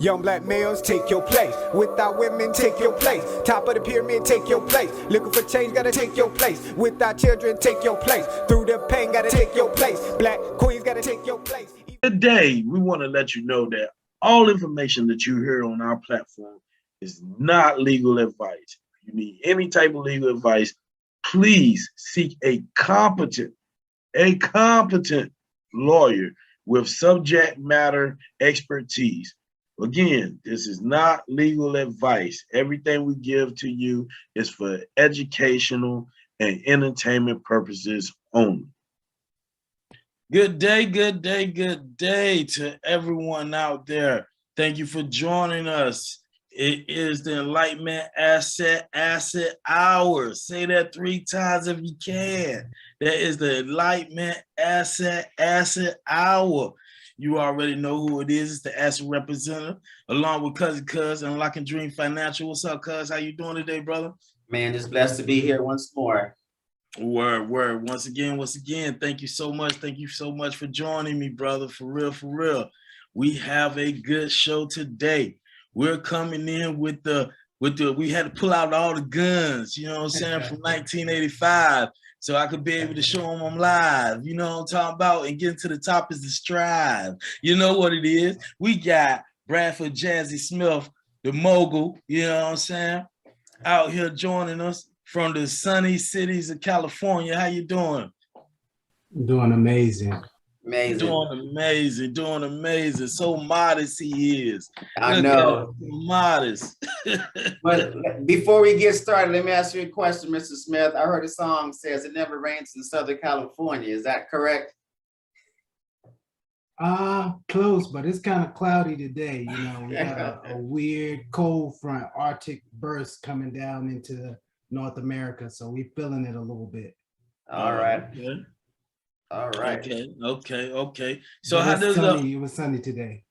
Young black males, take your place. Without women, take your place. Top of the pyramid, take your place. Looking for change, gotta take your place. Without children, take your place. Through the pain, gotta take your place. Black queens, gotta take your place. Today, we want to let you know that all information that you hear on our platform is not legal advice. If you need any type of legal advice, please seek a competent lawyer with subject matter expertise. Again, this is not legal advice. Everything we give to you is for educational and entertainment purposes only. Good day to everyone out there. Thank you for joining us. It is the Enlightenment Asset Hour. Say that 3 times if you can. That is the Enlightenment Asset Hour. You already know who it is. It's the asset representative, along with Cousin Cuz, Unlocking Dream Financial. What's up, Cuz? How you doing today, brother? Man, just blessed to be here once more. Word. Once again, thank you so much. Thank you so much for joining me, brother. For real. We have a good show today. We're coming in with we had to pull out all the guns, you know what I'm saying, from 1985. So I could be able to show them I'm live, you know what I'm talking about, and getting to the top is the strive. You know what it is. We got Bradford Jazzy Smith, the mogul, you know what I'm saying, out here joining us from the sunny cities of California. How you doing? Doing amazing. Doing amazing. So modest he is. I know. Modest. But before we get started, let me ask you a question, Mr. Smith. I heard a song says it never rains in Southern California. Is that correct? Close, but it's kind of cloudy today. You know, we have a weird cold front, Arctic burst coming down into North America, so we're feeling it a little bit. All right. Okay. All right. Okay. So but how does it was sunny today.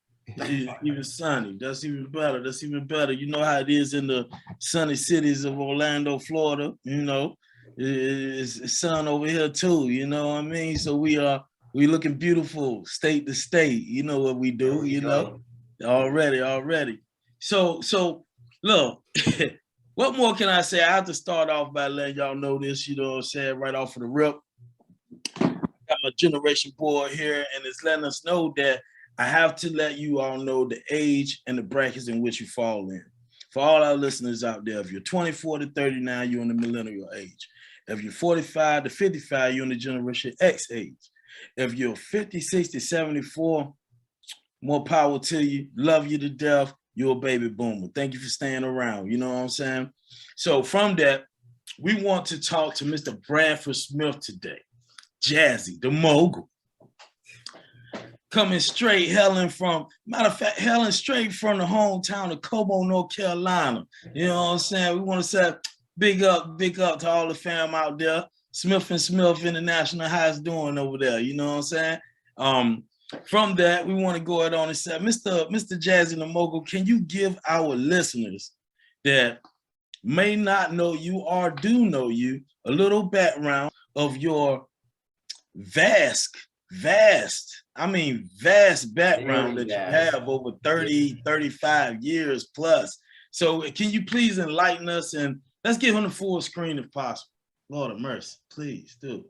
Even sunny. That's even better. You know how it is in the sunny cities of Orlando, Florida. You know, it's sun over here too. You know what I mean? So we looking beautiful, state to state. You know what we do. You know, already. So look. What more can I say? I have to start off by letting y'all know this. You know what I'm saying? Right off of the rip. Got my generation board here, and it's letting us know that I have to let you all know the age and the brackets in which you fall in. For all our listeners out there, if you're 24 to 39, you're in the millennial age. If you're 45 to 55, you're in the Generation X age. If you're 50, 60, 74, more power to you. Love you to death. You're a baby boomer. Thank you for staying around. You know what I'm saying? So from that, we want to talk to Mr. Bradford Smith today. Jazzy, the mogul. Coming straight, hailing straight from the hometown of Como, North Carolina. You know what I'm saying? We want to say big up to all the fam out there. Smith and Smith International, how's doing over there? You know what I'm saying? From that, we want to go ahead on and say, Mr. Jazzy the mogul, can you give our listeners that may not know you or do know you a little background of your vast background that you have over 30, 35 years plus. So can you please enlighten us, and let's give him the full screen if possible. Lord of mercy, please do.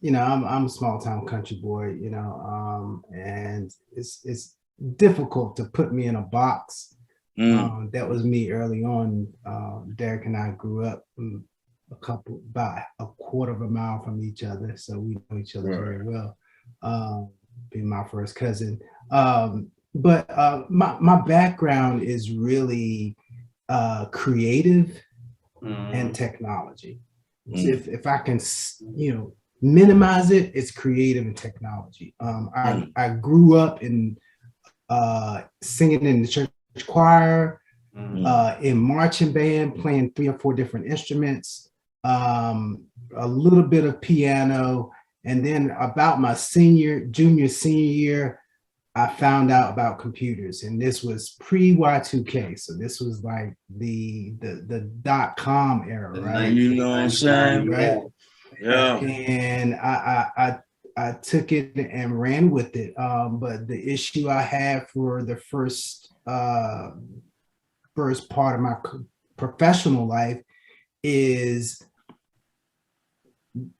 You know, I'm a small town country boy, you know, and it's difficult to put me in a box. That was me early on. Derek and I grew up about a quarter of a mile from each other, so we know each other very well. Being my first cousin, but my background is really creative and technology. So if I can, you know, minimize it, it's creative and technology. I grew up in singing in the church choir, in marching band, playing 3 or 4 different instruments, a little bit of piano, and then about my senior year, I found out about computers, and this was pre-Y2K, so this was like the .com era, right? You know what I'm saying, right? Yeah. And I I took it and ran with it. But the issue I had for the first part of my professional life is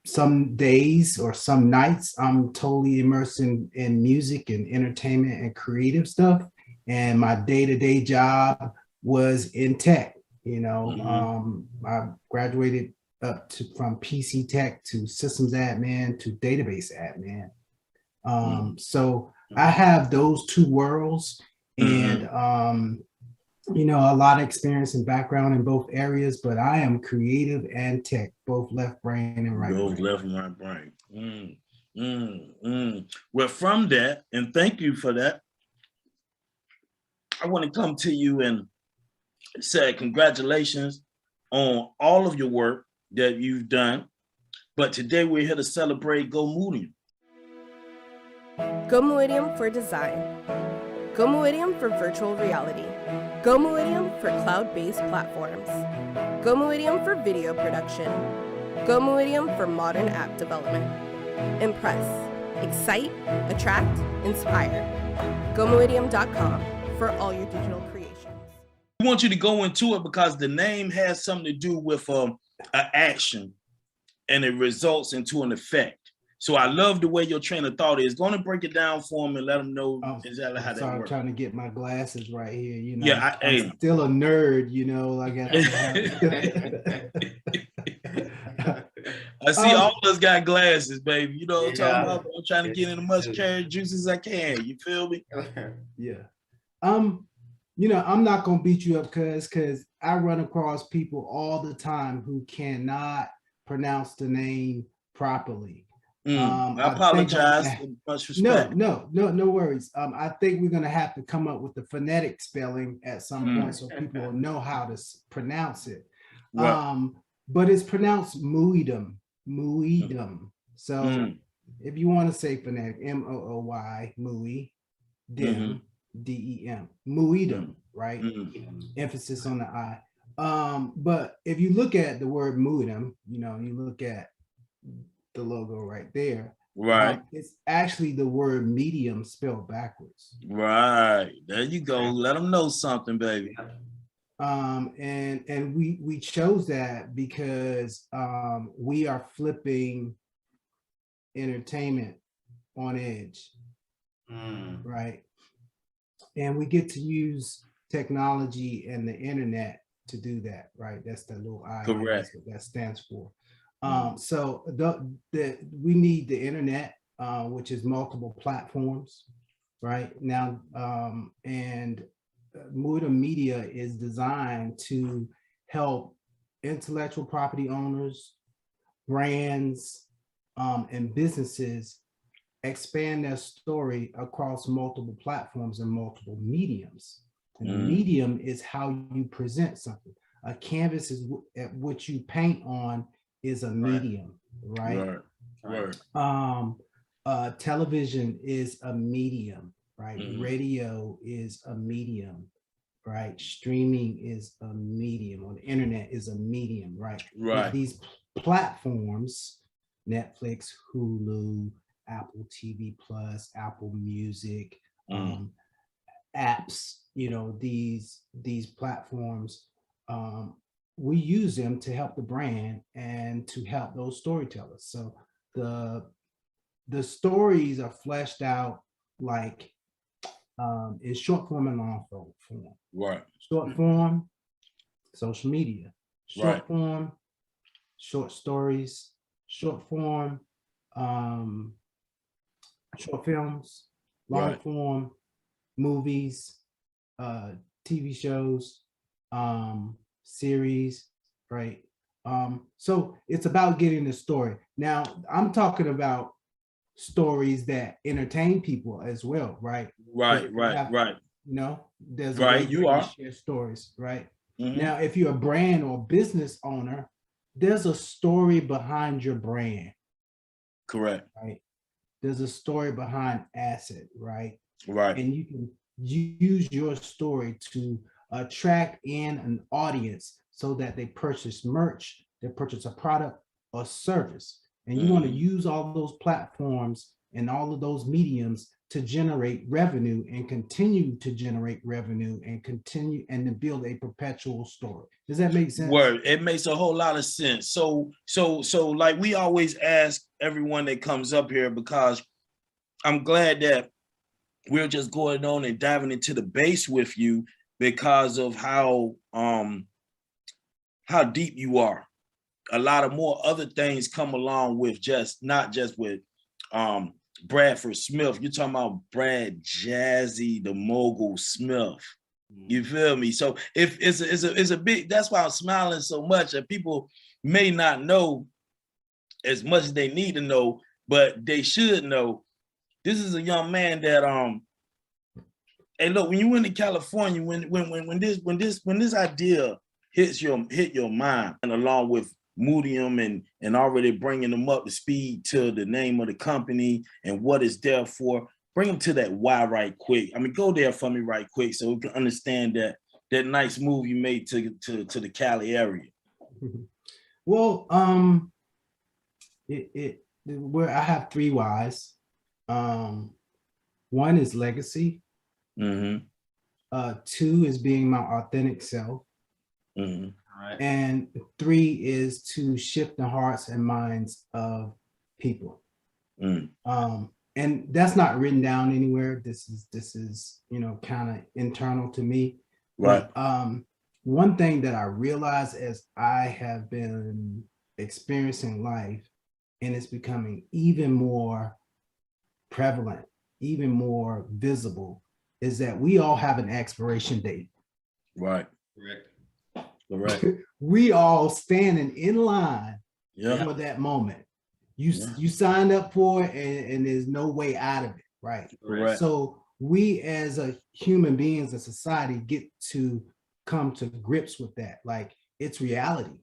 some days or some nights I'm totally immersed in music and entertainment and creative stuff. And my day-to-day job was in tech. I graduated from PC tech to systems admin to database admin. So I have those two worlds, and a lot of experience and background in both areas, but I am creative and tech, both left brain and right brain. Both left and right brain. Well, from that, and thank you for that, I want to come to you and say congratulations on all of your work that you've done. But today we're here to celebrate Go Muidem. Go Muidem for design. Go Muidem for virtual reality. Go Muidem for cloud-based platforms. Go Muidem for video production. Go Muidem for modern app development. Impress, excite, attract, inspire. GoMuidem.com for all your digital creations. I want you to go into it because the name has something to do with an action, and it results into an effect. So I love the way your train of thought is. Going to break it down for them and let them know exactly how that works. I'm trying to get my glasses right here. Yeah, I'm still a nerd. I see all of us got glasses, baby. You know what I'm talking about? I'm trying to get in as much carrot juice as I can. You feel me? Yeah. I'm not gonna beat you up because I run across people all the time who cannot pronounce the name properly. I apologize. Much respect. No worries. I think we're gonna have to come up with the phonetic spelling at some point so people will know how to pronounce it. Right. But it's pronounced Muidem. So if you want to say phonetic, M-O-O-Y, Muidem, D-E-M, Muidem, right? Emphasis on the I. But if you look at the word Muidem, you look at the logo right there. Right. It's actually the word medium spelled backwards. Right. There you go. Let them know something, baby. And we chose that because we are flipping entertainment on edge. Right. And we get to use technology and the internet to do that, right? That's the little I. Correct. That's what that stands for. So we need the internet, which is multiple platforms, right? Now, and Muidem Media is designed to help intellectual property owners, brands, and businesses expand their story across multiple platforms and multiple mediums. And the medium is how you present something. A canvas is what you paint on is a medium, right? Television is a medium, right? Radio is a medium, right? Streaming is a medium, or the internet is a medium, right? But these platforms, Netflix, Hulu, Apple TV Plus, Apple Music, apps, these platforms, we use them to help the brand and to help those storytellers. So the stories are fleshed out like in short form and long form. Right. Short form, social media. Short form, short stories. Short form, short films. Long form, movies, TV shows, series, right? So it's about getting the story. Now, I'm talking about stories that entertain people as well, right? Right. There's a way to share stories, right? Now, if you're a brand or business owner, there's a story behind your brand. Correct. Right. There's a story behind asset, right? Right. And you can use your story to attract in an audience so that they purchase merch, they purchase a product or service. and you want to use all those platforms and all of those mediums to generate revenue and continue to generate revenue and continue and to build a perpetual story. Does that make sense? Word. It makes a whole lot of sense. So like we always ask everyone that comes up here, because I'm glad that we're just going on and diving into the base with you because of how deep you are. A lot of more other things come along with not just with Bradford Smith. You're talking about Brad Jazzy, the mogul Smith. You feel me? So if it's a big, that's why I'm smiling so much, that people may not know as much as they need to know, but they should know. This is a young man that hey, look, when you went to California, when this idea hit your mind, and along with Muidem and already bringing them up to speed to the name of the company and what it's there for, bring them to that why right quick. I mean, go there for me right quick so we can understand that nice move you made to the Cali area. Well, where I have 3 whys. One is legacy. 2 is being my authentic self. Right. And 3 is to shift the hearts and minds of people. And that's not written down anywhere. This is kind of internal to me. Right. But, one thing that I realized as I have been experiencing life, and it's becoming even more prevalent, even more visible, is that we all have an expiration date. Right. Correct. We all standing in line Yeah. for that moment. You signed up for it, and there's no way out of it, right? Correct. So we as a human beings and society get to come to grips with that, like it's reality.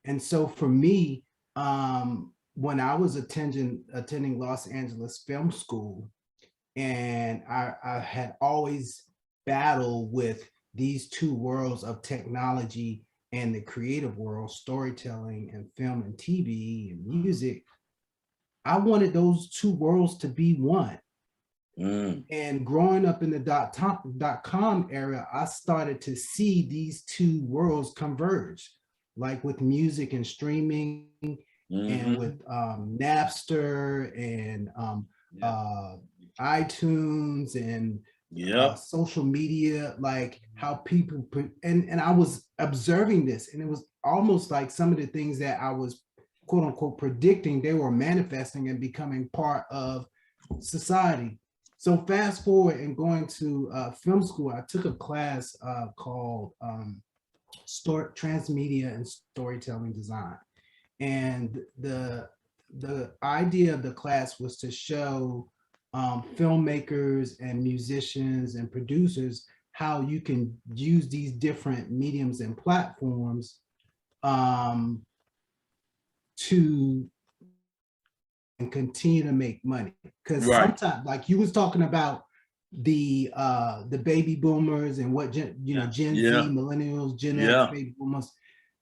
And so for me, when I was attending Los Angeles Film School, and I had always battled with these 2 worlds of technology and the creative world, storytelling and film and TV and music. I wanted those 2 worlds to be one. And growing up in the .com era, I started to see these 2 worlds converge, like with music and streaming, and with Napster and iTunes and social media, like how people and I was observing this, and it was almost like some of the things that I was quote unquote predicting, they were manifesting and becoming part of society. So fast forward and going to film school, I took a class called Transmedia and Storytelling Design. And the idea of the class was to show filmmakers and musicians and producers how you can use these different mediums and platforms to and continue to make money. Because sometimes, like you was talking about the baby boomers and what Gen Z, millennials, Gen X, baby boomers,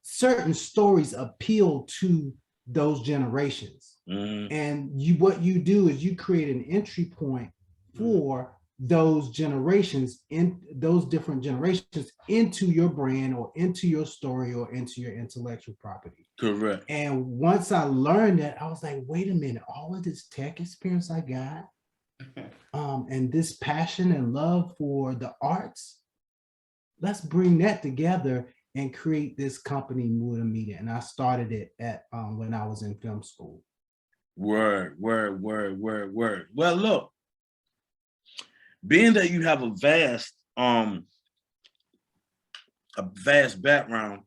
certain stories appeal to those generations. And what you do is you create an entry point for those generations, in those different generations, into your brand or into your story or into your intellectual property. Correct. And once I learned that, I was like, wait a minute, all of this tech experience I got, and this passion and love for the arts, let's bring that together and create this company, Muidem Media. And I started it at when I was in film school. Word. Well, look, being that you have a vast background.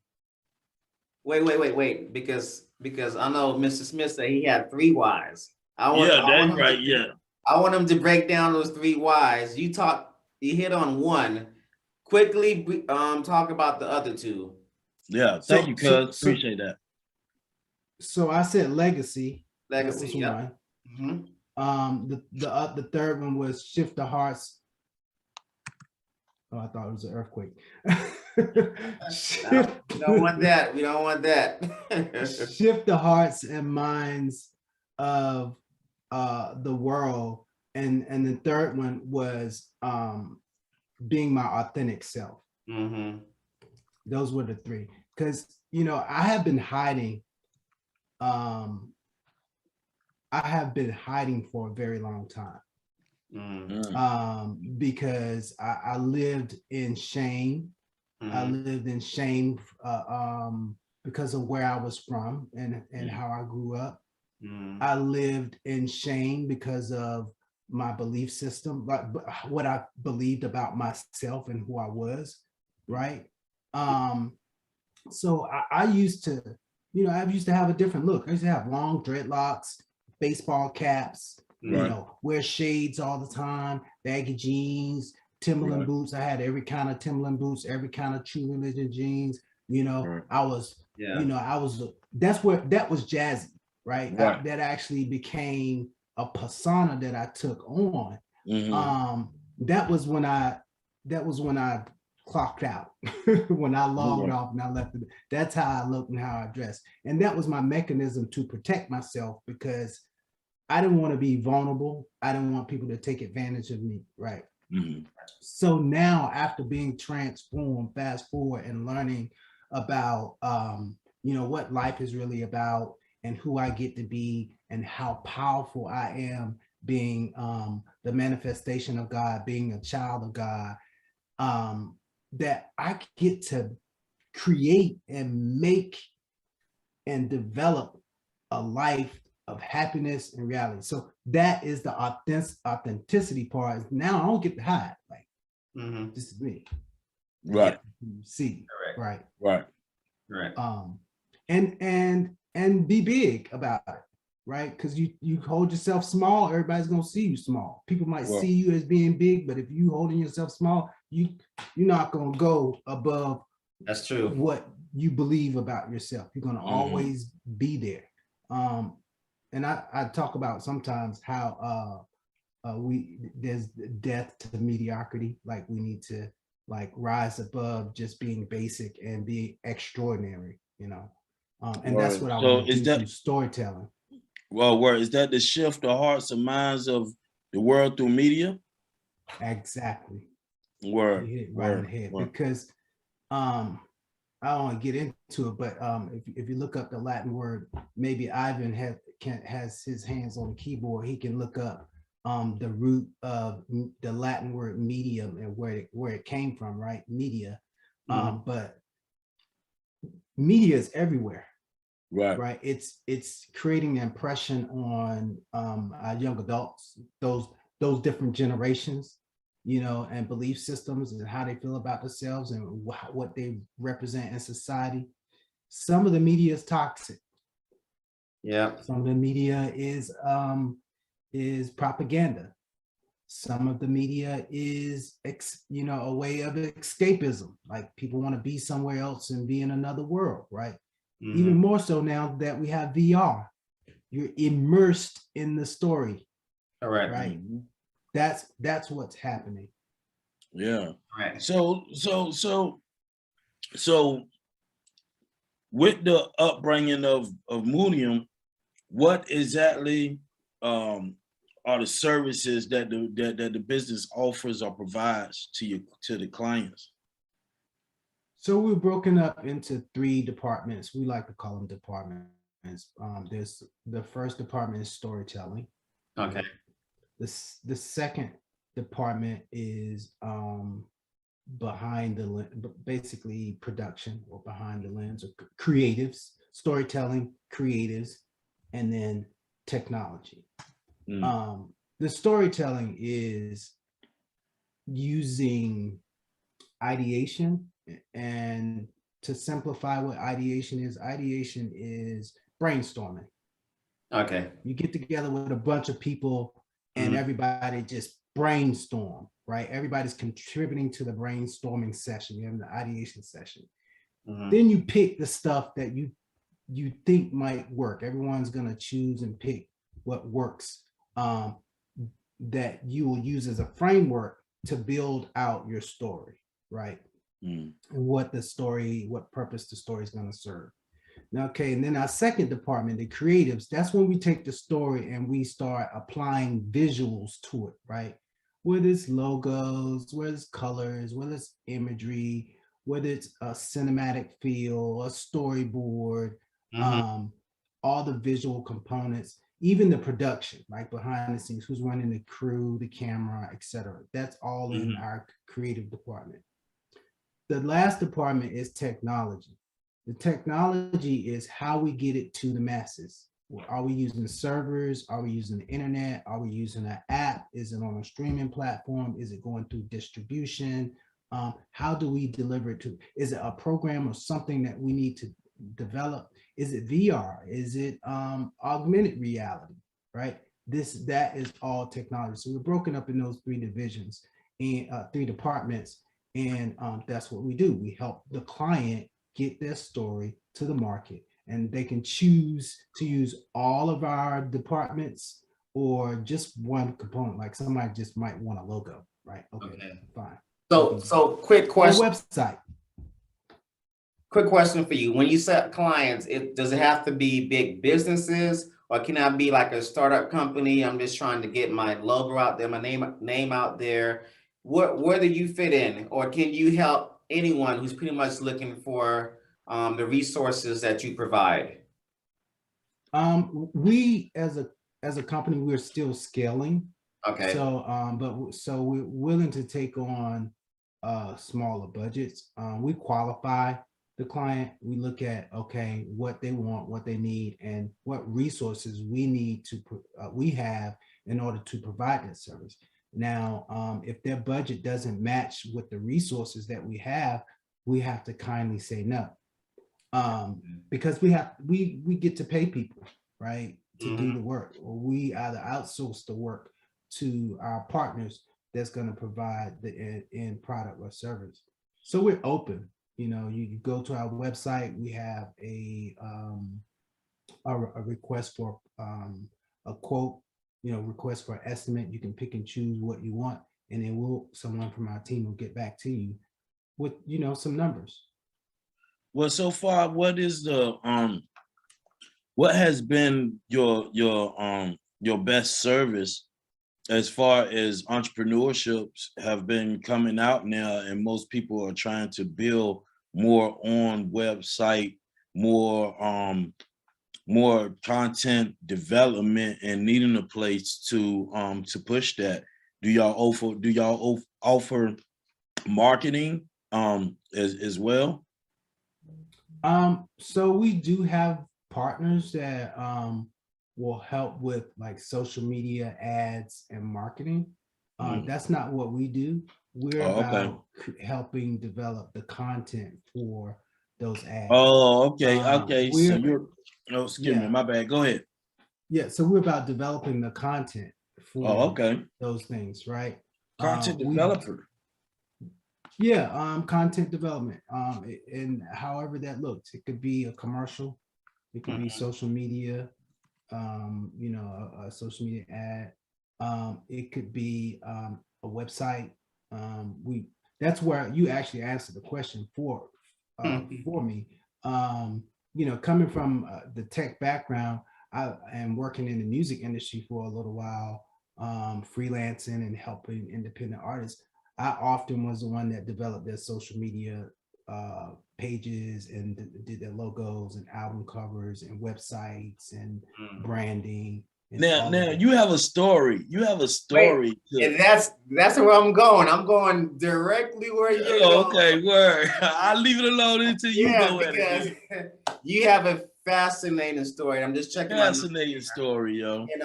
Wait, because I know Mr. Smith said he had 3 whys. I want him to break down those 3 whys. You hit on one. Quickly talk about the other 2. Yeah, thank you, cuz. Appreciate that. So I said legacy. Legacy, yeah. The third one was shift the hearts. Oh, I thought it was an earthquake. We don't want that. We don't want that. Shift the hearts and minds of the world, and the third one was being my authentic self. Mm-hmm. Those were the three, because I have been hiding. I have been hiding for a very long time. Because I lived in shame. I lived in shame because of where I was from and how I grew up. I lived in shame because of my belief system, like what I believed about myself and who I was, right? So I used to, I used to have a different look. I used to have long dreadlocks, baseball caps, wear shades all the time, baggy jeans, Timberland boots. I had every kind of Timberland boots, every kind of True Religion jeans. I was, that was Jazzy, right? That actually became a persona that I took on. That was when I clocked out, when I logged off and I left it. That's how I looked and how I dressed. And that was my mechanism to protect myself, because I didn't want to be vulnerable. I didn't want people to take advantage of me, right? So now, after being transformed, fast forward and learning about, what life is really about and who I get to be and how powerful I am being the manifestation of God, being a child of God, that I get to create and make and develop a life of happiness and reality. So that is the authenticity part. Now I don't get to hide. Like, this is me. Right. See. Correct. Right. And be big about it. Right. Because you hold yourself small, everybody's gonna see you small. People might see you as being big, but if you holding yourself small, you're not gonna go above. That's true. What you believe about yourself. You're gonna always be there. And I talk about sometimes how there's death to mediocrity. Like, we need to rise above just being basic and be extraordinary, and that's what I want to do through storytelling. Well, is that the shift the hearts and minds of the world through media? Exactly. You hit it right in the head. Because I don't want to get into it, but if you look up the Latin word, maybe Ivan has his hands on the keyboard. He can look up the root of the Latin word medium and where it came from, right? Media. But media is everywhere. Right. It's creating an impression on our young adults, those different generations, and belief systems and how they feel about themselves and what they represent in society. Some of the media is toxic. Yeah. Some of the media is propaganda. Some of the media is a way of escapism. Like, people want to be somewhere else and be in another world, right? Even more so now that we have VR. You're immersed in the story. Correct. Right. That's what's happening. Yeah. Right. So with the upbringing of Muidem, what exactly are the services that the business offers or provides to the clients? So we're broken up into 3 departments. We like to call them departments. There's the first department is storytelling. Okay. The second department is behind the lens, basically production, or behind the lens, or creatives, storytelling, creatives, and then technology. The storytelling is using ideation. And to simplify what ideation is brainstorming. Okay. You get together with a bunch of people and everybody just brainstorm, right? Everybody's contributing to the brainstorming session. You have the ideation session. Then you pick the stuff that you think might work. Everyone's gonna choose and pick what works, that you will use as a framework to build out your story, right? And what purpose the story is going to serve. Okay, and then our second department, the creatives, that's when we take the story and we start applying visuals to it, right? Whether it's logos, whether it's colors, whether it's imagery, whether it's a cinematic feel, a storyboard, um, all the visual components, even the production, like behind the scenes, who's running the crew, the camera, etc. That's all in our creative department. The last department is technology. The technology is how we get it to the masses. Are we using servers? Are we using the internet? Are we using an app? Is it on a streaming platform? Is it going through distribution? How do we deliver it to? Is it a program or something that we need to develop? Is it VR? Is it augmented reality? Right? That is all technology. So we're broken up in those three divisions and three departments, and that's what we do. We help the client get their story to the market, and they can choose to use all of our departments or just one component. Like somebody just might want a logo, right? Okay. Fine. So quick question. Or website. Quick question for you. When you set clients, does it have to be big businesses, or can I be like a startup company? I'm just trying to get my logo out there, my name out there. Where do you fit in, or can you help anyone who's pretty much looking for the resources that you provide? We as a company, we're still scaling. Okay. So we're willing to take on smaller budgets. We qualify the client. We look at, okay, what they want, what they need, and what resources we need to we have in order to provide that service. Now, if their budget doesn't match with the resources that we have to kindly say no, because we get to pay people, right, to do the work, or we either outsource the work to our partners that's going to provide the end product or service. So we're open. You go to our website. We have a request for a quote, request for an estimate. You can pick and choose what you want, and then someone from our team will get back to you with some numbers. Well, so far, what is what has been your best service as far as entrepreneurships have been coming out now, and most people are trying to build more on website, more content development, and needing a place to push that? Do y'all offer marketing as well? So we do have partners that will help with like social media ads and marketing. That's not what we do. We're about helping develop the content for those ads. Oh, okay. So you're, excuse me, my bad. Go ahead. Yeah, so we're about developing the content for those things, right? Content developer. Content development. And however that looks, it could be a commercial, it could be social media, a social media ad. It could be a website. That's where you actually answered the question for me. Coming from the tech background, I am working in the music industry for a little while, freelancing and helping independent artists. I often was the one that developed their social media pages and did their logos and album covers and websites and branding. And now you have a story. You have a story. And that's where I'm going. I'm going directly where you're going. Okay, word. I'll leave it alone until you go at it. You have a fascinating story. I'm just checking. Fascinating story, yo. And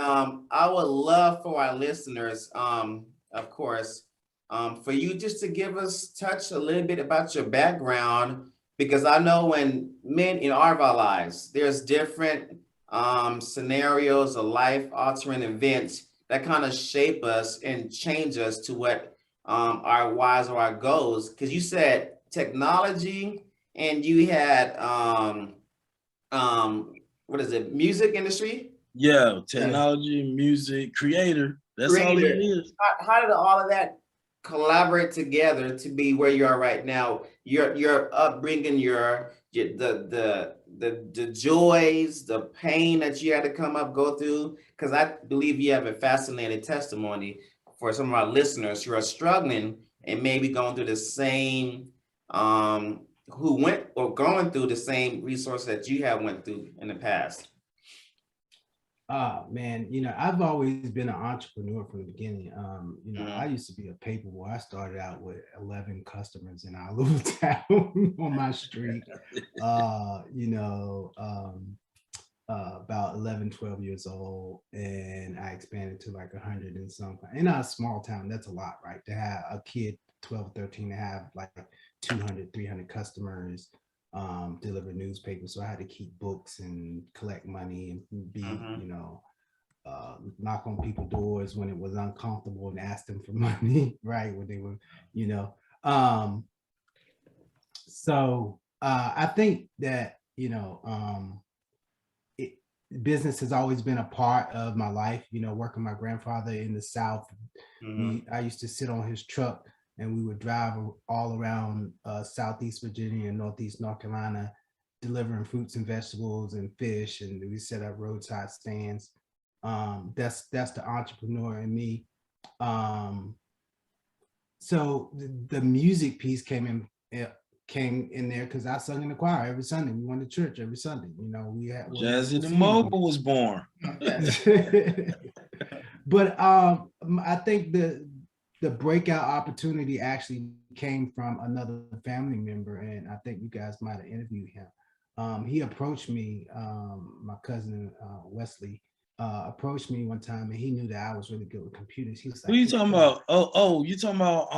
I would love for our listeners, of course, for you just to give us touch a little bit about your background, because I know when men in our lives, there's different scenarios or life-altering events that kind of shape us and change us to what our whys or our goals. Because you said technology, and you had what is it? Music industry? Yeah, technology, music, creator. That's all it is. How did all of that collaborate together to be where you are right now? Your upbringing, the joys, the pain that you had to go through, because I believe you have a fascinating testimony for some of our listeners who are struggling and maybe going through the same who went or going through the same resource that you have went through in the past. Man, I've always been an entrepreneur from the beginning. I used to be a paper boy. I started out with 11 customers in our little town on my street. About 11, 12 years old, and I expanded to like 100 and something. In a small town, that's a lot, right? To have a kid 12, 13, to have like 200, 300 customers, deliver newspapers. So I had to keep books and collect money and be, knock on people's doors when it was uncomfortable and ask them for money, right? When they were, so I think that, business has always been a part of my life. Working my grandfather in the South, I used to sit on his truck and we would drive all around Southeast Virginia and Northeast North Carolina, delivering fruits and vegetables and fish, and we set up roadside stands. That's the entrepreneur in me. So the music piece came in there because I sung in the choir every Sunday. We went to church every Sunday. We had Jazzy the Mogul was born. But I think the breakout opportunity actually came from another family member, and I think you guys might have interviewed him. He approached me, my cousin Wesley approached me one time, and he knew that I was really good with computers. He was like, "Who you talking about? You talking about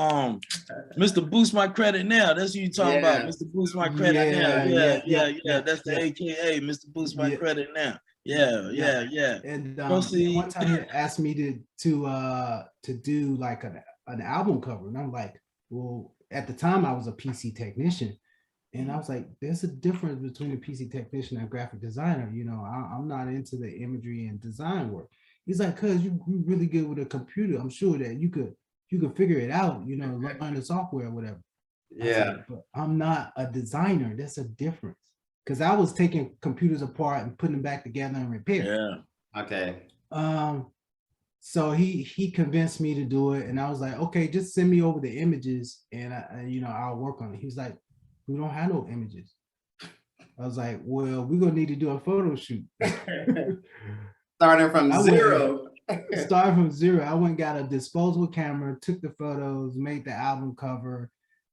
Mr. Boost My Credit Now? That's who you talking about, Mr. Boost My Credit Now? Yeah. That's the AKA Mr. Boost My Credit Now. Yeah. And one time he asked me to do like an album cover, and I'm like, well, at the time I was a PC technician. And I was like, there's a difference between a PC technician and a graphic designer. I'm not into the imagery and design work. He's like, cuz you're really good with a computer. I'm sure that you could figure it out, learn the software or whatever. Yeah. Like, but I'm not a designer. That's a difference. Because I was taking computers apart and putting them back together and repair. Yeah. Okay. So he convinced me to do it. And I was like, okay, just send me over the images and I'll work on it. He was like, we don't have no images. I was like, well, we're gonna need to do a photo shoot. Starting from zero. Starting from zero. I went and got a disposable camera, took the photos, made the album cover,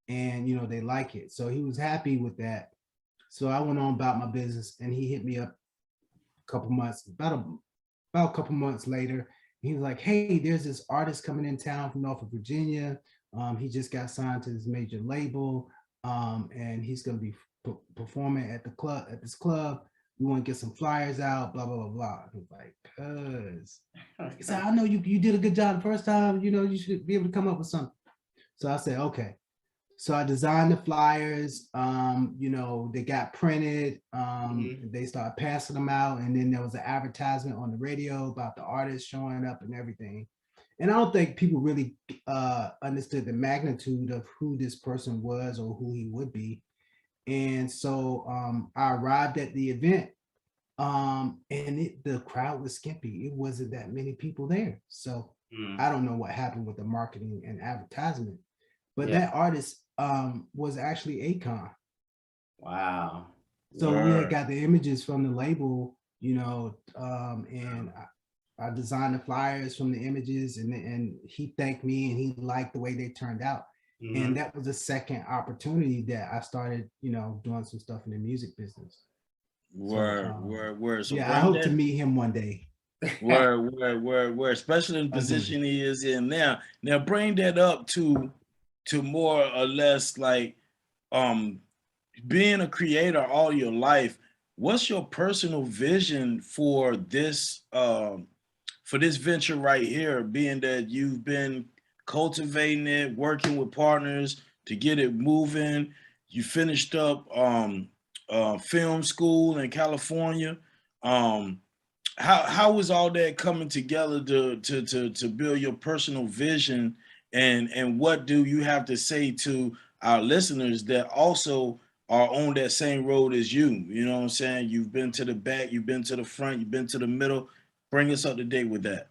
and they like it. So he was happy with that. So I went on about my business, and he hit me up about a couple months later. He was like, hey, there's this artist coming in town from Norfolk, Virginia. He just got signed to this major label. And he's going to be performing at this club. We want to get some flyers out, blah, blah, blah, blah. I was like, cuz. He said, I know you did a good job the first time, you should be able to come up with something. So I said, okay. So I designed the flyers, they got printed, they started passing them out. And then there was an advertisement on the radio about the artist showing up and everything. And I don't think people really understood the magnitude of who this person was or who he would be. And so I arrived at the event, and the crowd was skimpy. It wasn't that many people there. So I don't know what happened with the marketing and advertisement, but that artist was actually A.I.C.I.D. Wow. So we had got the images from the label, and I designed the flyers from the images, and he thanked me, and he liked the way they turned out. And that was the second opportunity that I started, doing some stuff in the music business. Word. So yeah, I hope to meet him one day. Word. Especially in the position he is in now. Now bring that up to more or less like being a creator all your life. What's your personal vision for this venture right here, being that you've been cultivating it, working with partners to get it moving? You finished up film school in California. How was all that coming together to build your personal vision And what do you have to say to our listeners that also are on that same road as you? You know what I'm saying? You've been to the back, you've been to the front, you've been to the middle. Bring us up to date with that.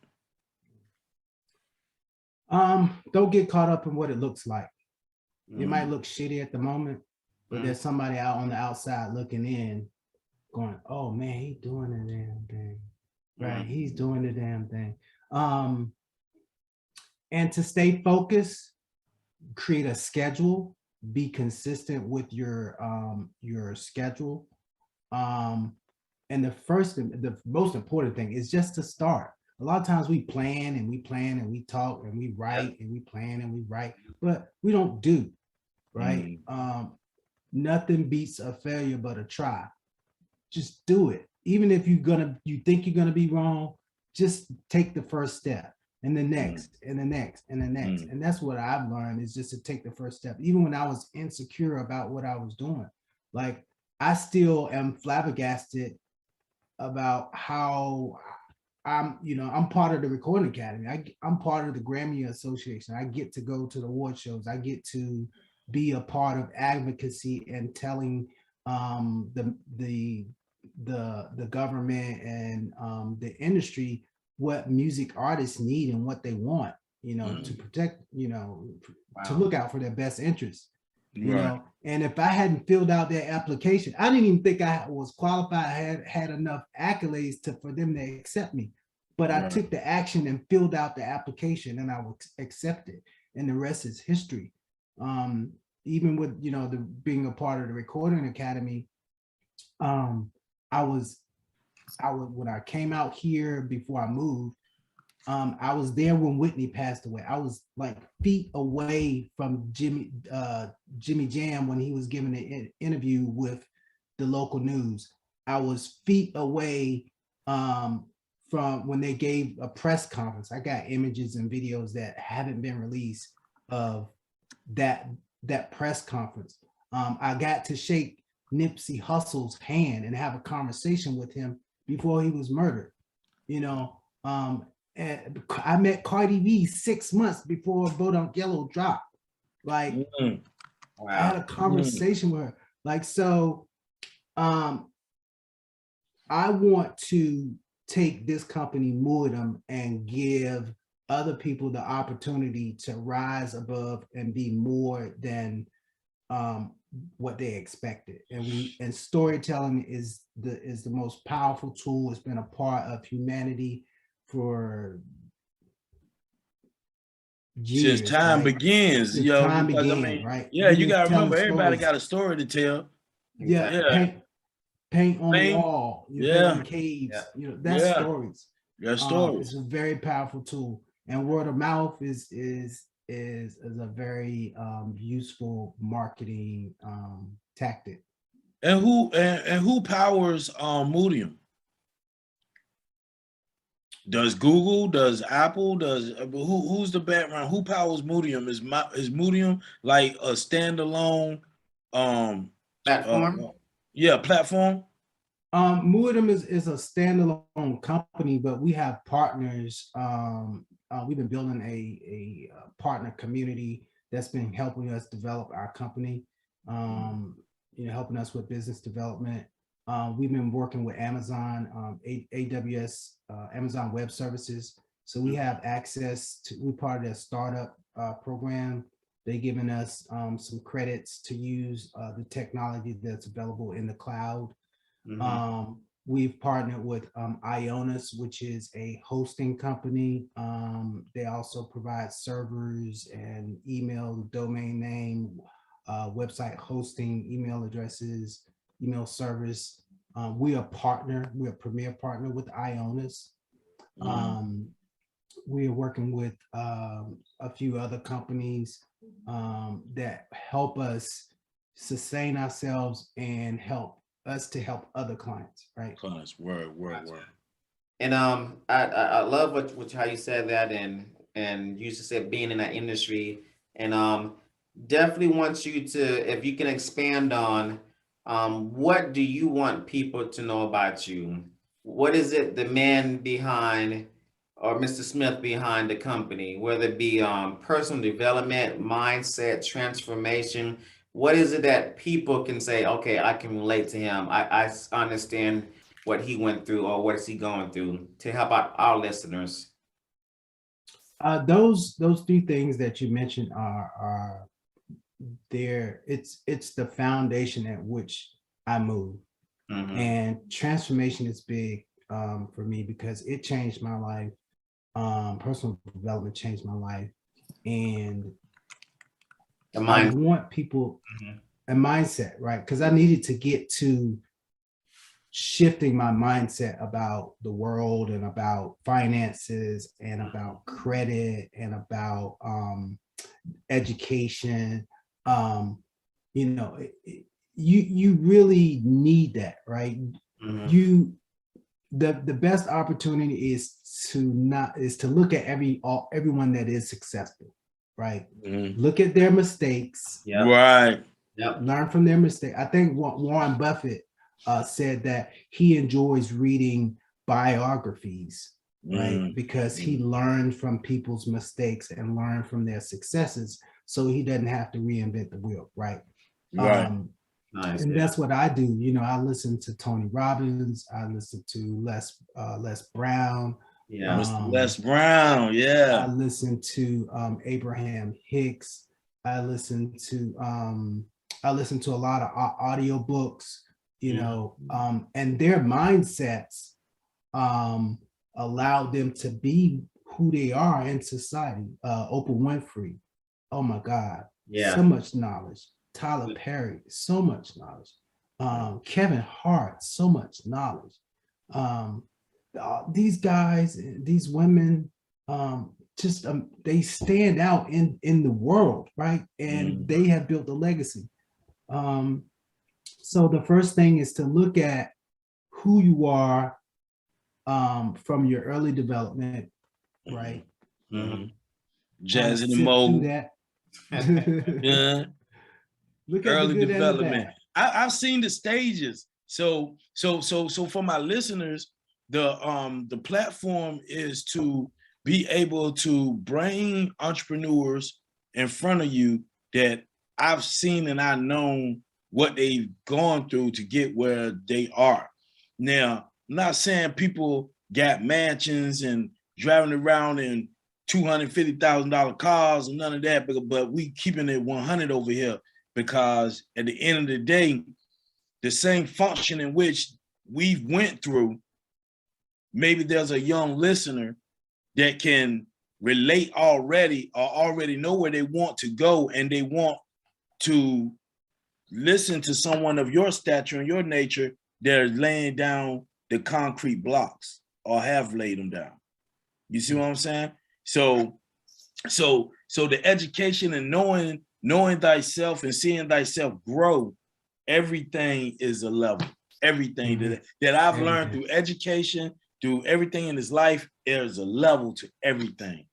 Don't get caught up in what it looks like. It might look shitty at the moment, but there's somebody out on the outside looking in, going, "Oh man, he's doing the damn thing, right? He's doing the damn thing." And to stay focused, create a schedule, be consistent with your schedule. And the most important thing is just to start. A lot of times we plan and we talk and we write and we plan and we write, but we don't do, right? Nothing beats a failure but a try. Just do it. Even if you think you're gonna be wrong, just take the first step and the next and the next and the next. And that's what I've learned, is just to take the first step. Even when I was insecure about what I was doing, like I still am flabbergasted about how I'm part of the Recording Academy. I'm part of the Grammy Association. I get to go to the award shows. I get to be a part of advocacy and telling the government and the industry what music artists need and what they want, to protect, to look out for their best interests. You know, and if I hadn't filled out their application, I didn't even think I was qualified, had enough accolades for them to accept me. But I took the action and filled out the application, and I was accepted, and the rest is history. Even with being a part of the Recording Academy, I was when I came out here before I moved. I was there when Whitney passed away. I was like feet away from Jimmy Jam when he was giving an interview with the local news. I was feet away from when they gave a press conference. I got images and videos that haven't been released of that press conference. I got to shake Nipsey Hussle's hand and have a conversation with him before he was murdered. And I met Cardi B 6 months before Bodak Yellow dropped. Like, I had a conversation with her. Like, so I want to take this company, Muidem, and give other people the opportunity to rise above and be more than what they expected. And storytelling is the most powerful tool. It's been a part of humanity for years, since time begins. Since time began, right? Yeah, you gotta remember, everybody got a story to tell. Paint on the wall, building caves, that's stories. It's a very powerful tool, and word of mouth is a very useful marketing tactic. And who powers Muidem? Does Google? Does Apple? Does who's the background? Who powers Muidem? Is Muidem like a standalone platform? Platform. Muidem is a standalone company, but we have partners. We've been building a partner community that's been helping us develop our company. Helping us with business development. We've been working with Amazon, AWS, Amazon Web Services. So we have access to, we're part of their startup program. They've given us some credits to use the technology that's available in the cloud. We've partnered with Ionis, which is a hosting company. They also provide servers and email, domain name, website hosting, email addresses, email service. We're a premier partner with Ionis. We're working with a few other companies that help us sustain ourselves and help us to help other clients, right? Clients, word. And I love how you said that, and you just said being in that industry, and definitely want you to, if you can expand on what do you want people to know about you? What is it, the man behind or Mr. Smith behind the company, whether it be personal development, mindset, transformation? What is it that people can say, okay, I can relate to him. I understand what he went through or what is he going through, to help out our listeners? Those three things that you mentioned are there. It's the foundation at which I move. And transformation is big for me because it changed my life. Personal development changed my life, and I want people a mindset, right? Because I needed to get to shifting my mindset about the world and about finances and about credit and about education. You really need that, right? The best opportunity is to look at everyone that is successful, right? Look at their mistakes, right? Learn from their mistakes. I think Warren Buffett said that he enjoys reading biographies, right? Because he learned from people's mistakes and learned from their successes, so he doesn't have to reinvent the wheel, right? Nice, and that's what I do. I listen to Tony Robbins. I listen to Les Brown. Mr. Les Brown. I listen to Abraham Hicks. I listen to a lot of audio books. And their mindsets allow them to be who they are in society. Oprah Winfrey, oh my God, so much knowledge. Tyler Perry, so much knowledge. Kevin Hart, so much knowledge. These guys, these women, they stand out in the world, right? And they have built a legacy. So the first thing is to look at who you are from your early development, right? Jazzy the Mo. Yeah. Look at early development. I've seen the stages. So for my listeners, the platform is to be able to bring entrepreneurs in front of you that I've seen and I've known what they've gone through to get where they are. Now, I'm not saying people got mansions and driving around in $250,000 cars and none of that, but we keeping it 100 over here. Because at the end of the day, the same function in which we went through, maybe there's a young listener that can relate already or already know where they want to go, and they want to listen to someone of your stature and your nature that is laying down the concrete blocks or have laid them down. You see what I'm saying? So the education and knowing thyself and seeing thyself grow, everything is a level. Everything that I've learned through education, through everything in this life, there's a level to everything.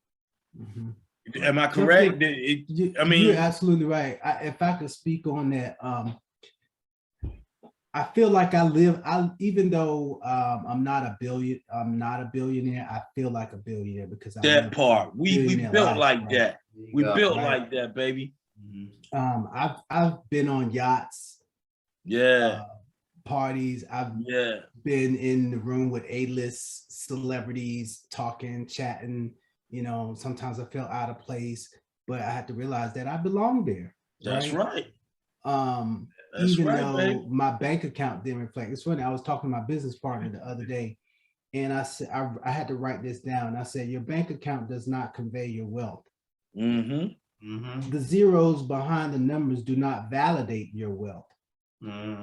Am I correct? You're absolutely right. If I could speak on that, I feel like even though I'm not a billionaire, I feel like a billionaire because we built like right? that. We built like that, baby. I've been on yachts, parties. I've been in the room with A-list celebrities, talking, chatting. Sometimes I felt out of place, but I had to realize that I belong there. That's right. Even though my bank account didn't reflect. It's funny. I was talking to my business partner the other day, and I said I had to write this down. I said your bank account does not convey your wealth. The zeros behind the numbers do not validate your wealth.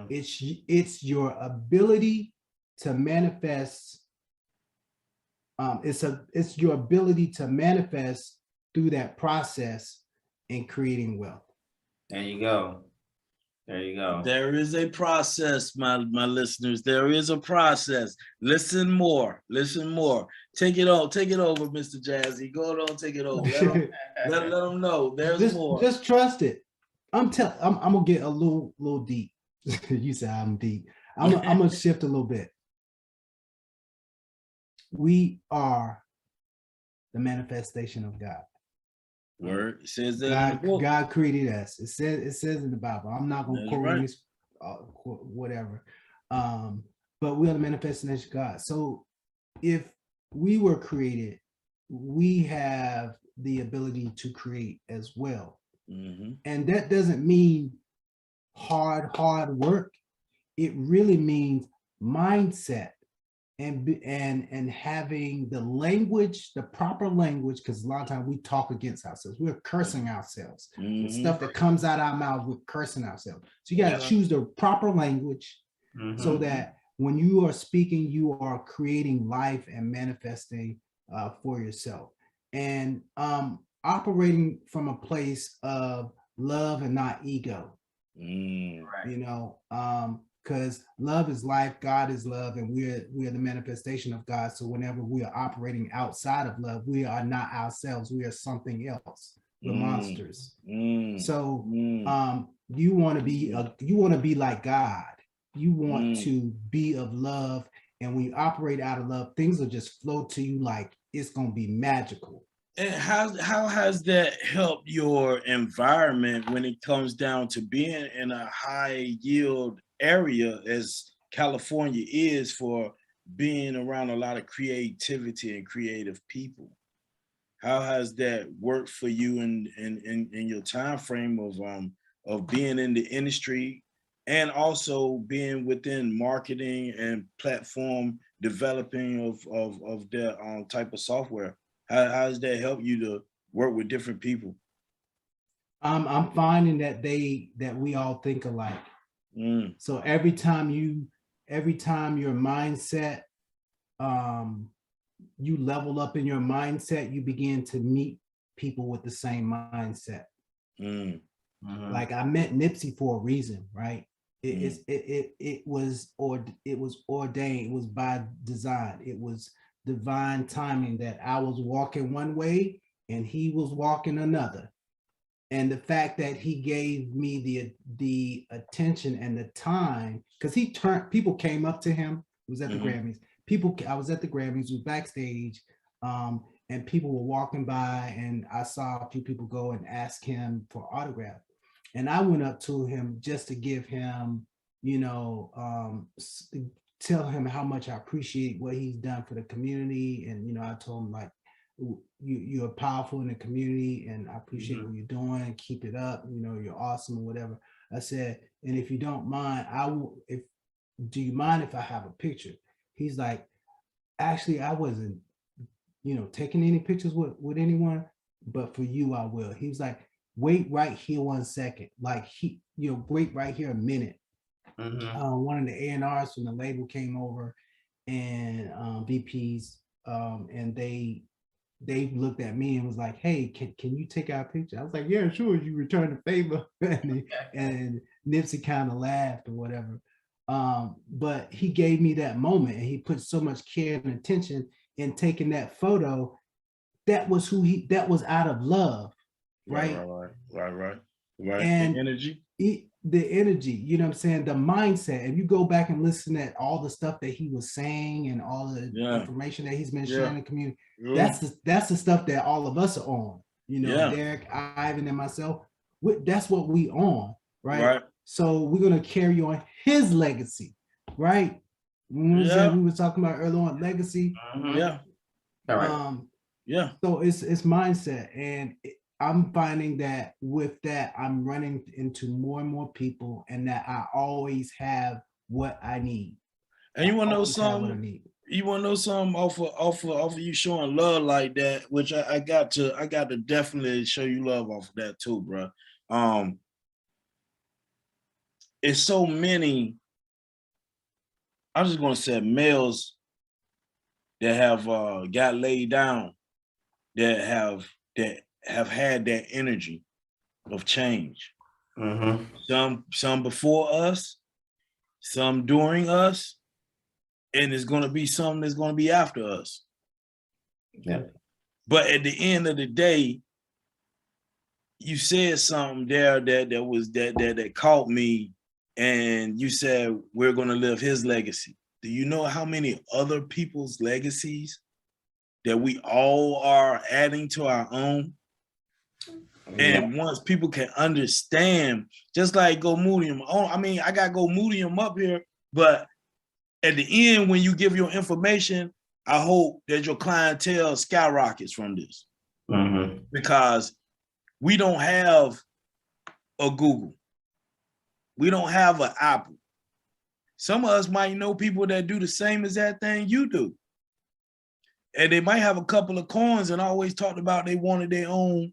It's your ability to manifest. It's your ability to manifest through that process in creating wealth. There you go. There is a process, my listeners. There is a process. Listen more. Take it over, Mr. Jazzy. Go on, take it over. Let them know. There's more. Just trust it. I'm gonna get a little deep. You say I'm deep. I'm gonna shift a little bit. We are the manifestation of God. Word. It says that in the book. God created us. It says in the Bible. I'm not going to quote right. this, whatever. But we are the manifestation of God. So if we were created, we have the ability to create as well. And that doesn't mean hard work. It really means mindset and having the language, the proper language, because a lot of times we talk against ourselves. We're cursing ourselves. The stuff that comes out of our mouths, we're cursing ourselves. So you got to choose the proper language so that when you are speaking, you are creating life and manifesting for yourself. And operating from a place of love and not ego. You know, because love is life, God is love, and we are the manifestation of God. So whenever we are operating outside of love, we are not ourselves. We are something else. We're monsters. So you want to be like God. You want to be of love, and when you operate out of love, things will just flow to you like it's gonna be magical. And how has that helped your environment when it comes down to being in a high yield area as California is, for being around a lot of creativity and creative people? How has that worked for you in your time frame of being in the industry and also being within marketing and platform developing of that type of software? How does that help you to work with different people? I'm finding that we all think alike. So every time your mindset, you level up in your mindset, you begin to meet people with the same mindset. Like I met Nipsey for a reason, right? It was ordained. It was by design. It was divine timing that I was walking one way and he was walking another. And the fact that he gave me the attention and the time, because people came up to him. It was at the Grammys. I was at the Grammys, was backstage, and people were walking by, and I saw a few people go and ask him for autograph. And I went up to him just to give him, tell him how much I appreciate what he's done for the community. And, I told him, like, you're powerful in the community and I appreciate what you're doing. Keep it up. You're awesome or whatever. I said, and if you don't mind, do you mind if I have a picture? He's like, actually, I wasn't, taking any pictures with anyone, but for you, I will. He was like, wait right here 1 second. Like wait right here a minute. One of the A&Rs from the label came over and VPs, and they looked at me and was like, hey, can you take our picture? I was like, yeah, sure, you return the favor. and Nipsey kind of laughed or whatever. But he gave me that moment and he put so much care and attention in taking that photo. That was that was out of love, right? Right. And the energy. The energy, what I'm saying? The mindset. If you go back and listen at all the stuff that he was saying and all the information that he's been sharing in the community, that's the stuff that all of us are on. Derek, Ivan, and myself, that's what we on, right? So we're gonna carry on his legacy, right? We were talking about earlier on legacy. So it's mindset, and I'm finding that with that, I'm running into more and more people, and that I always have what I need. And you want to know something? You want to know something off of you showing love like that, which I got to definitely show you love off of that too, bro. It's so many. I'm just gonna say males that have got laid down, that have had that energy of change. Some before us, some during us, and it's going to be some that's going to be after us. But at the end of the day, you said something there that caught me, and you said we're going to live his legacy. Do you know how many other people's legacies that we all are adding to our own. And once people can understand, just like Go Muidem, I mean, I got Go Muidem up here, but at the end, when you give your information, I hope that your clientele skyrockets from this. Because we don't have a Google. We don't have an Apple. Some of us might know people that do the same exact thing you do. And they might have a couple of coins and always talked about they wanted their own,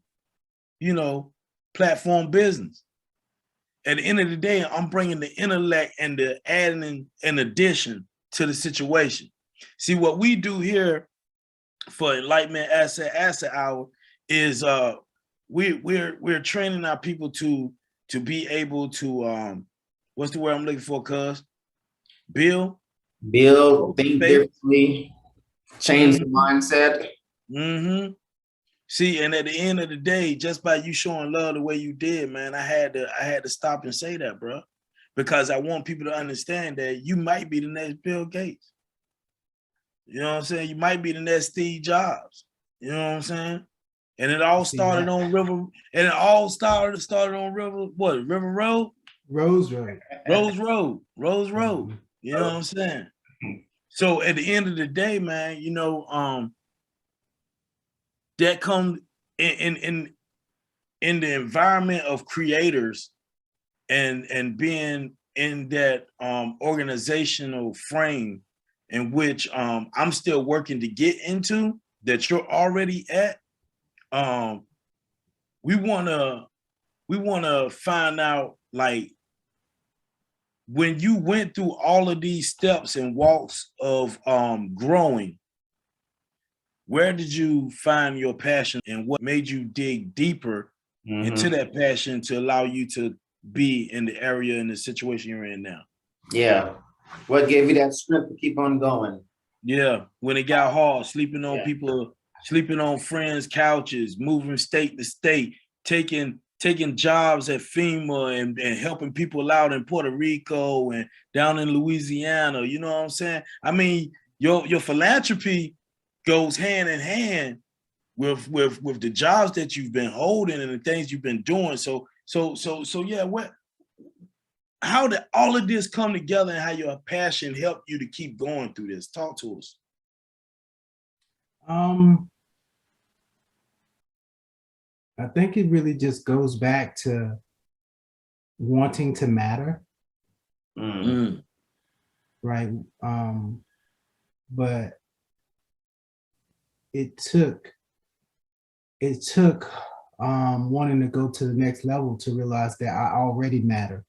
you know, platform business. At the end of the day, I'm bringing the intellect and the adding an addition to the situation. See, what we do here for Enlightenment Asset Hour is we're training our people to be able to what's the word I'm looking for, cuz? Build, think differently, change the mindset. See, and at the end of the day, just by you showing love the way you did, man, I had to stop and say that, bro, because I want people to understand that you might be the next Bill Gates. You know what I'm saying? You might be the next Steve Jobs. You know what I'm saying? And it all started on River, and it all started on River, what? River Road? Rose Road. Rose Road. You know what I'm saying? So at the end of the day, man, you know, that comes in the environment of creators and being in that organizational frame in which I'm still working to get into, that you're already at. We wanna find out, like, when you went through all of these steps and walks of growing, where did you find your passion and what made you dig deeper into that passion to allow you to be in the area and the situation you're in now? Yeah. What gave you that strength to keep on going? Yeah, when it got hard, sleeping on people, sleeping on friends' couches, moving state to state, taking jobs at FEMA and helping people out in Puerto Rico and down in Louisiana. You know what I'm saying? I mean, your philanthropy goes hand in hand with the jobs that you've been holding and the things you've been doing. So yeah, how did all of this come together and how your passion helped you to keep going through this? Talk to us. I think it really just goes back to wanting to matter. Right. But it took wanting to go to the next level to realize that I already matter.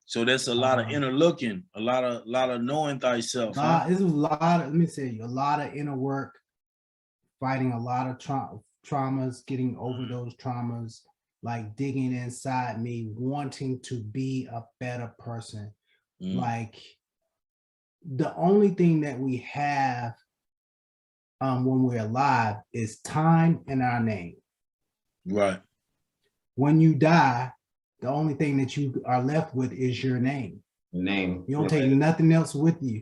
So that's a lot of inner looking, a lot of knowing thyself. This was a lot of, let me say, a lot of inner work, fighting a lot of traumas, getting over those traumas, like digging inside me, wanting to be a better person. Like, the only thing that we have when we're alive is time and our name. Right. When you die, the only thing that you are left with is your name. Name. You don't take nothing else with you.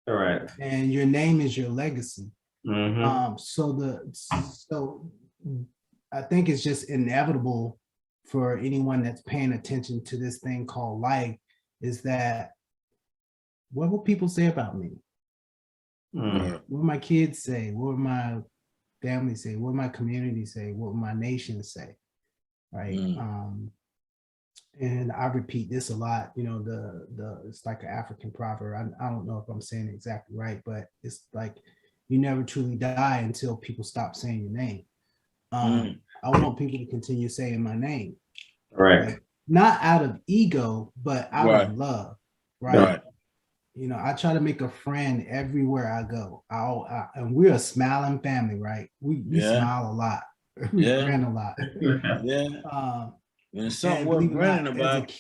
Correct. And your name is your legacy. So I think it's just inevitable for anyone that's paying attention to this thing called life, is that, what will people say about me? What will my kids say? What will my family say? What will my community say? What will my nation say? Right. And I repeat this a lot, you know, it's like an African proverb. I don't know if I'm saying it exactly right, but it's like, you never truly die until people stop saying your name. I want people to continue saying my name. Right. Like, not out of ego, but out of love. Right. You know, I try to make a friend everywhere I go. And we're a smiling family, right? We smile a lot. We grin a lot. There's something worth grinning about.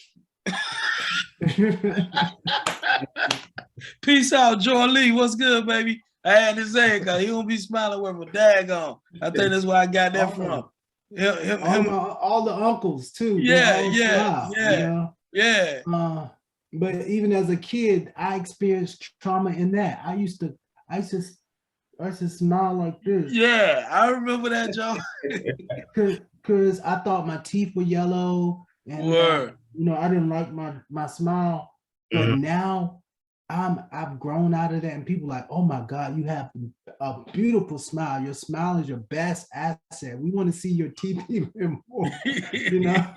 Peace out, Joy Lee. What's good, baby? I had to say it because he don't be smiling worth a daggone. I think that's where I got that from. All the uncles too. But even as a kid, I experienced trauma in that. I used to I used to smile like this. Yeah, I remember that, Joe. Cause I thought my teeth were yellow, and you know, I didn't like my smile. But now I've grown out of that, and people like, oh my God, you have a beautiful smile. Your smile is your best asset. We want to see your teeth even more, you know.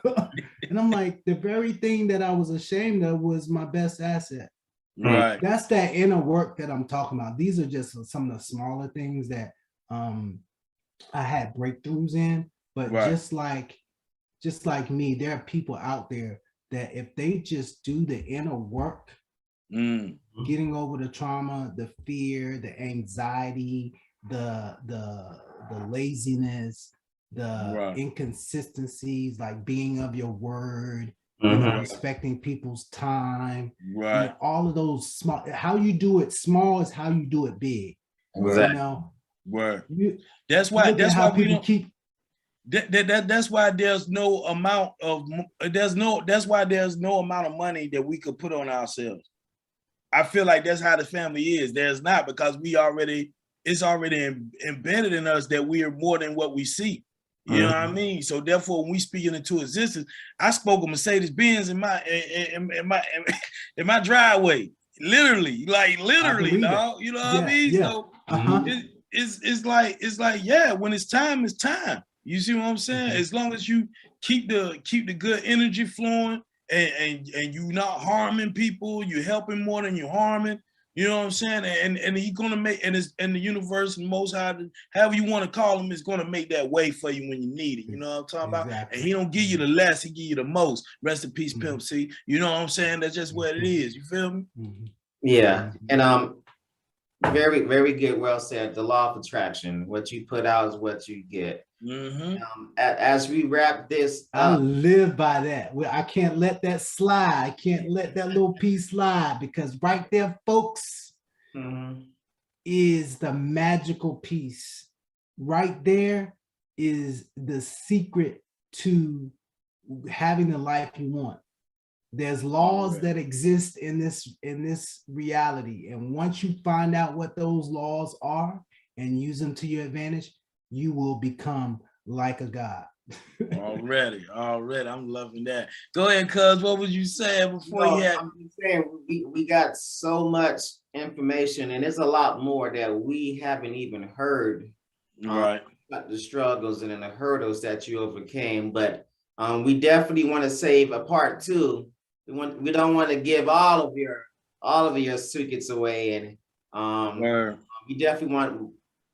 And I'm like, the very thing that I was ashamed of was my best asset. Right. That's that inner work that I'm talking about. These are just some of the smaller things that I had breakthroughs in. But just like me, there are people out there that if they just do the inner work, getting over the trauma, the fear, the anxiety, the laziness, the inconsistencies, like being of your word, you know, respecting people's time, you know, all of those small. How you do it small is how you do it big. You know, that's why we don't keep. That's why there's no amount of that's why there's no amount of money that we could put on ourselves. I feel like that's how the family is. There's not, because it's already embedded in us that we are more than what we see. You know what I mean? So therefore, when we speak it into existence, I spoke of Mercedes-Benz in my driveway. Literally, dog. You know what I mean? Yeah. So it's like, yeah, when it's time, it's time. You see what I'm saying? As long as you keep the good energy flowing, and you not harming people, you're helping more than you're harming. You know what I'm saying? And he's gonna make, and the universe and Most High, however you want to call him, is gonna make that way for you when you need it. You know what I'm talking about? And he don't give you the less, he give you the most. Rest in peace, Pimp C. You know what I'm saying? That's just what it is. You feel me? Yeah, and very, very good. Well said. The law of attraction. What you put out is what you get. As we wrap this up, I live by that. I can't let that slide. I can't let that little piece slide, because right there, folks, is the magical piece. Right there is the secret to having the life you want. There's laws that exist in this reality, and once you find out what those laws are and use them to your advantage, you will become like a god. Already, I'm loving that. Go ahead, cuz. What was you saying before you had? I'm just saying, we got so much information, and there's a lot more that we haven't even heard. About the struggles and the hurdles that you overcame, but we definitely want to save a part two. We don't want to give all of your secrets away, and we definitely want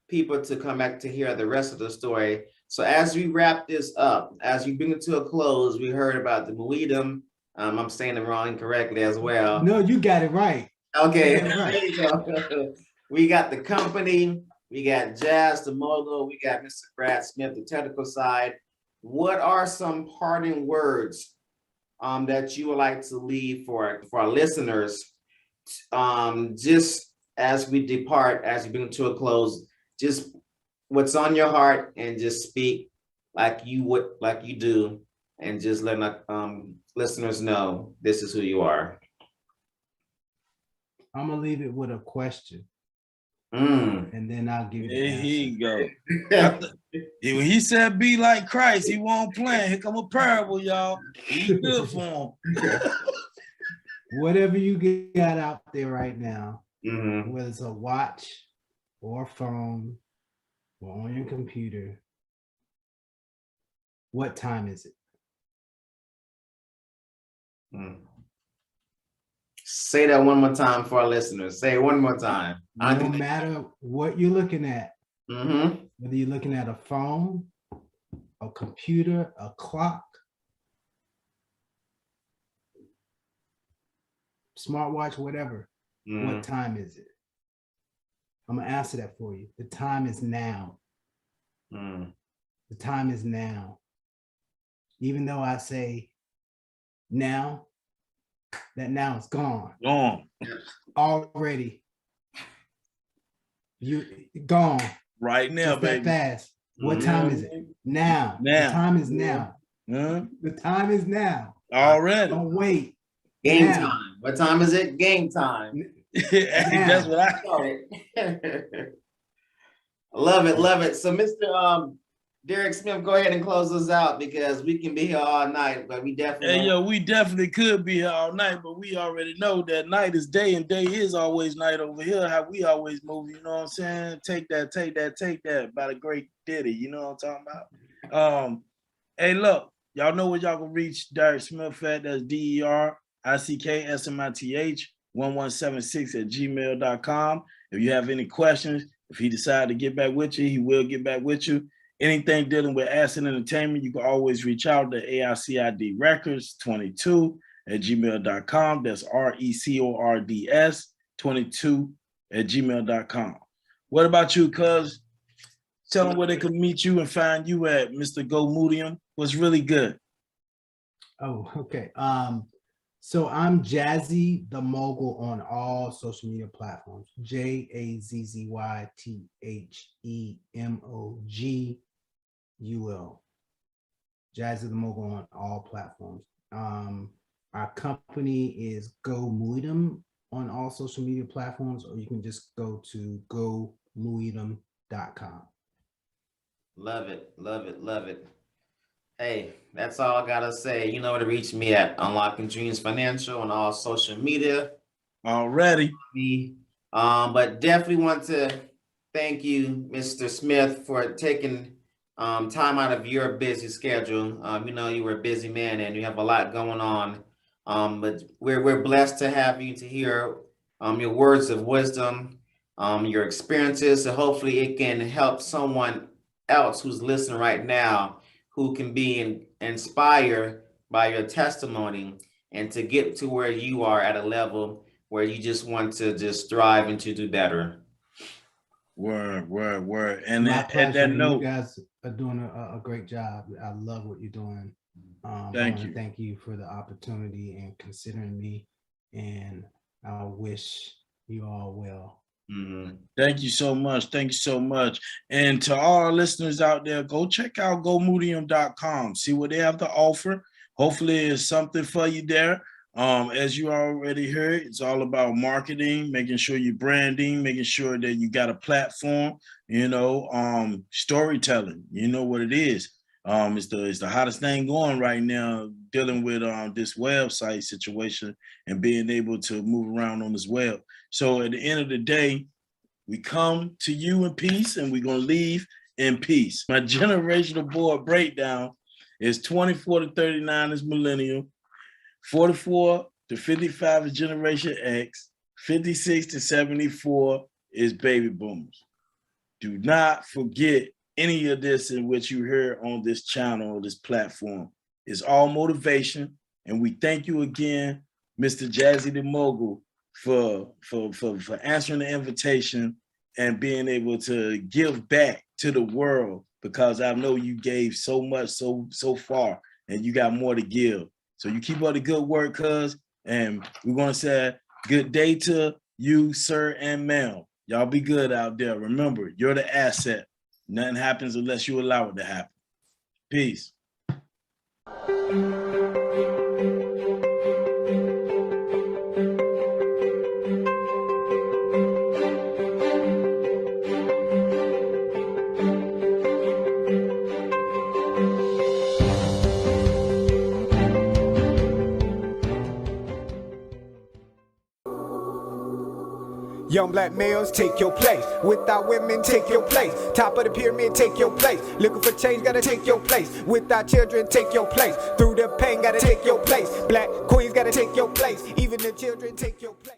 people to come back to hear the rest of the story. So as we wrap this up, as we bring it to a close, we heard about the Muidem. I'm saying it wrong incorrectly as well. No, you got it right. Okay, there you go. We got the company, we got Jazz, the mogul, we got Mr. Brad Smith, the technical side. What are some parting words that you would like to leave for our listeners, just as we depart, as we bring it to a close? Just what's on your heart, and just speak like you do, and just let listeners know this is who you are. I'm gonna leave it with a question, and then I'll give you the answer. Here you go. He said, "Be like Christ." He won't play. Here come a parable, y'all. He's good for him. Whatever you got out there right now, whether it's a watch or a phone or on your computer, what time is it? Say that one more time for our listeners. Say it one more time. No matter what you're looking at, whether you're looking at a phone, a computer, a clock, smartwatch, whatever, what time is it? I'm gonna answer that for you. The time is now. The time is now. Even though I say now, that now is gone. Already. You gone. Right now, just baby. That fast. What time is it? Now. The time is now. The time is now. Already. Don't wait. Game time. What time is it? Game time. That's what I love it, love it. So Mr. Derek Smith, go ahead and close us out because we can be here all night, but we definitely we definitely could be here all night, but we already know that night is day and day is always night over here. How we always move, you know what I'm saying? Take that by the great Diddy, you know what I'm talking about? Hey, look, y'all know where y'all can reach Derek Smith at. That's DERICKSMITH 1176@gmail.com. If you have any questions, if he decides to get back with you, he will get back with you. Anything dealing with A.I.C.I.D Entertainment, you can always reach out to A.I.C.I.D Records 22@gmail.com. That's RECORDS 22@gmail.com. What about you, cuz? Tell them where they can meet you and find you at, Mr. Go Muidem. What's really good? Oh, okay. So I'm Jazzy the Mogul on all social media platforms. JAZZYTHEMOGUL. Jazzy the Mogul on all platforms. Our company is Go Muidem on all social media platforms, or you can just go to gomuidem.com. Love it, love it, love it. Hey, that's all I gotta say. You know where to reach me at Unlocking Dreams Financial on all social media. Already. But definitely want to thank you, Mr. Smith, for taking time out of your busy schedule. You know you were a busy man and you have a lot going on. But we're blessed to have you to hear your words of wisdom, your experiences, so hopefully it can help someone else who's listening right now, who can be inspired by your testimony and to get to where you are at a level where you just want to just strive and to do better. Word. And my pleasure. that note, you guys are doing a great job. I love what you're doing. Thank you. Thank you for the opportunity and considering me. And I wish you all well. Mm-hmm. Thank you so much. Thank you so much. And to all our listeners out there, go check out gomuidem.com. See what they have to offer. Hopefully it's something for you there. As you already heard, it's all about marketing, making sure you're branding, making sure that you got a platform, storytelling. You know what it is. It's the hottest thing going right now, dealing with this website situation and being able to move around on this web. So at the end of the day, we come to you in peace and we're going to leave in peace. My generational board breakdown is 24 to 39 is millennial, 44 to 55 is Generation X, 56 to 74 is baby boomers. Do not forget any of this in which you hear on this channel or this platform. It's all motivation. And we thank you again, Mr. Jazzy the Mogul, for answering the invitation and being able to give back to the world, because I know you gave so much so far and you got more to give. So you keep up the good work, cuz, and we want to say good day to you, sir and ma'am. Y'all be good out there. Remember, you're the asset. Nothing happens unless you allow it to happen. Peace. Young black males, take your place. Without women, take your place. Top of the pyramid, take your place. Looking for change, gotta take your place. Without children, take your place. Through the pain, gotta take your place. Black queens, gotta take your place. Even the children, take your place.